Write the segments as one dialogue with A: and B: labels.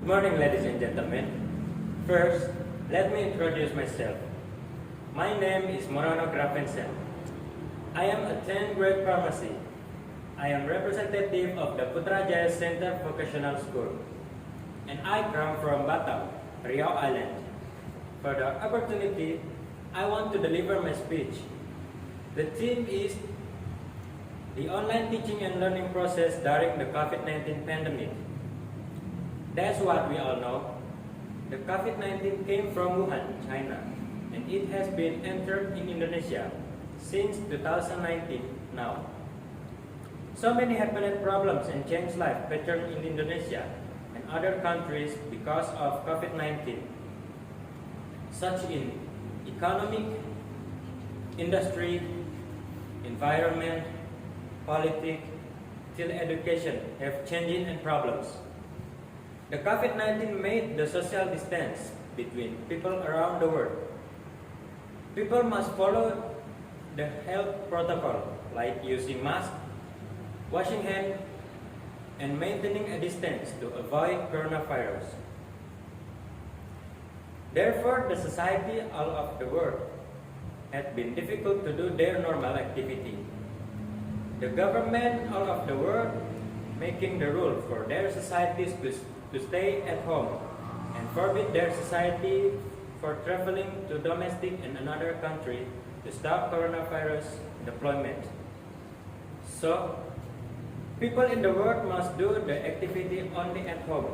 A: Good morning, ladies and gentlemen. First, let me introduce myself. My name is Monono Gravensen. I am a 10th grade pharmacy. I am representative of the Putra Jaya Center Vocational School. And I come from Batam, Riau Island. For the opportunity, I want to deliver my speech. The theme is the online teaching and learning process during the COVID-19 pandemic. That's what we all know. The COVID-19 came from Wuhan, China, and it has been entered in Indonesia since 2019 now. So many happened problems and changed life pattern in Indonesia and other countries because of COVID-19, such in economic, industry, environment, politics, till education have changing and problems. The COVID-19 made the social distance between people around the world. People must follow the health protocol like using masks, washing hands, and maintaining a distance to avoid coronavirus. Therefore, the society all of the world had been difficult to do their normal activity. The government all of the world making the rule for their societies to stay at home and forbid their society for traveling to domestic and another country to stop coronavirus deployment. So, people in the world must do the activity only at home,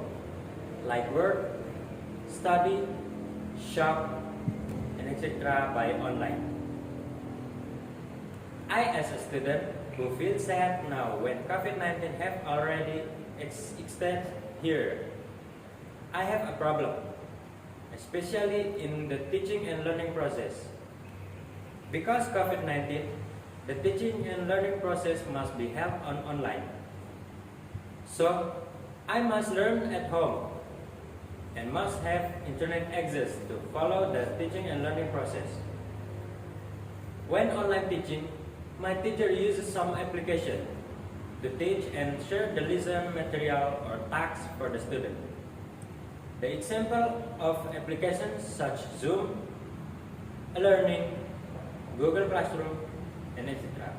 A: like work, study, shop, and etc. by online. I, as a student who feel sad now when COVID-19 have already extended here, I have a problem, especially in the teaching and learning process. Because COVID-19, the teaching and learning process must be held online. So, I must learn at home and must have internet access to follow the teaching and learning process. When online teaching, my teacher uses some application to teach and share the lesson material or tasks for the student. The example of applications such Zoom, e-learning, Google Classroom, and etc.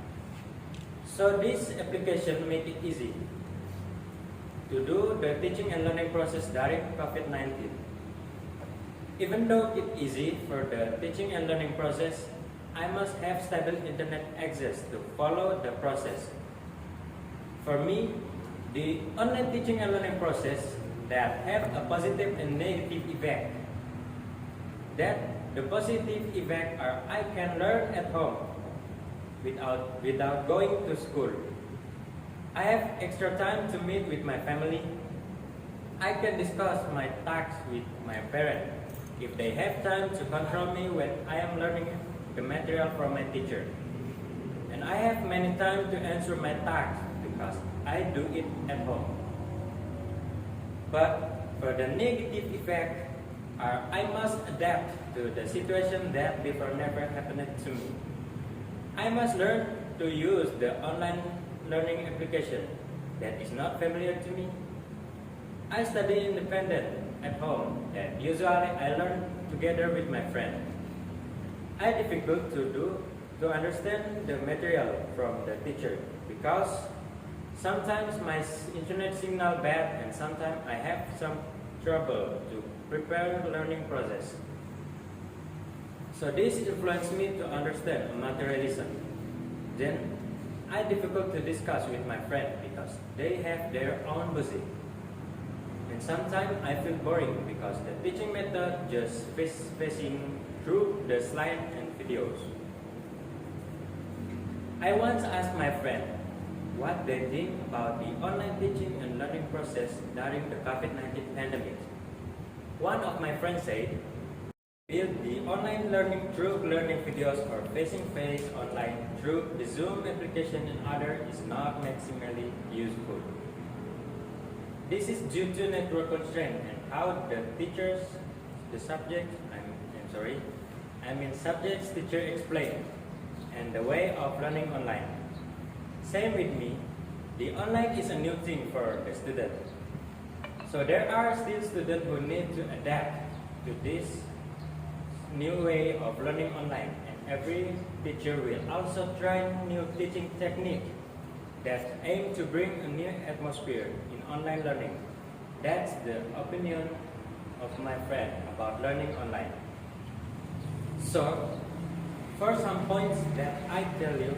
A: So this application make it easy to do the teaching and learning process during COVID-19. Even though it's easy for the teaching and learning process, I must have stable internet access to follow the process. For me, the online teaching and learning process that have a positive and negative effect. That the positive effect are I can learn at home without going to school. I have extra time to meet with my family. I can discuss my tasks with my parents if they have time to control me when I am learning the material from my teacher. And I have many time to answer my tasks because I do it at home. But for the negative effect, I must adapt to the situation that before never happened to me. I must learn to use the online learning application that is not familiar to me. I study independent at home and usually I learn together with my friend. I difficult to understand the material from the teacher because sometimes my internet signal bad and sometimes I have some trouble to prepare learning process. So this influenced me to understand materialism. Then I difficult to discuss with my friend because they have their own busy. And sometimes I feel boring because the teaching method just facing through the slide and videos. I once asked my friend what they think about the online teaching and learning process during the COVID-19 pandemic. One of my friends said, build the online learning through learning videos or face-to-face online through the Zoom application and other is not maximally useful. This is due to network constraint and how the teachers, the subjects, subjects teacher explain and the way of learning online. Same with me, the online is a new thing for the student. So there are still students who need to adapt to this new way of learning online, and every teacher will also try new teaching technique that aim to bring a new atmosphere in online learning. That's the opinion of my friend about learning online. So, for some points that I tell you,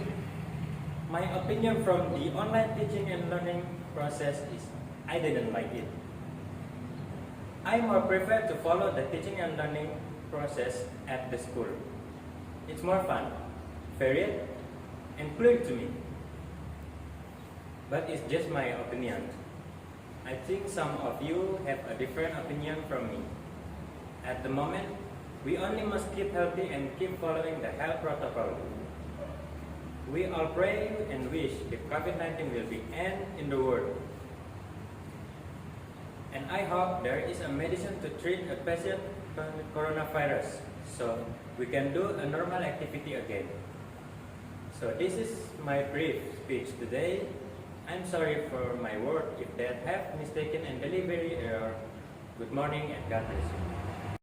A: my opinion from the online teaching and learning process is I didn't like it. I more prefer to follow the teaching and learning process at the school. It's more fun, varied, and clear to me. But it's just my opinion. I think some of you have a different opinion from me. At the moment, we only must keep healthy and keep following the health protocol. We all pray and wish the COVID-19 will be end in the world. And I hope there is a medicine to treat a patient with coronavirus, so we can do a normal activity again. So this is my brief speech today. I'm sorry for my word if that have mistaken and delivery error. Good morning and God bless you.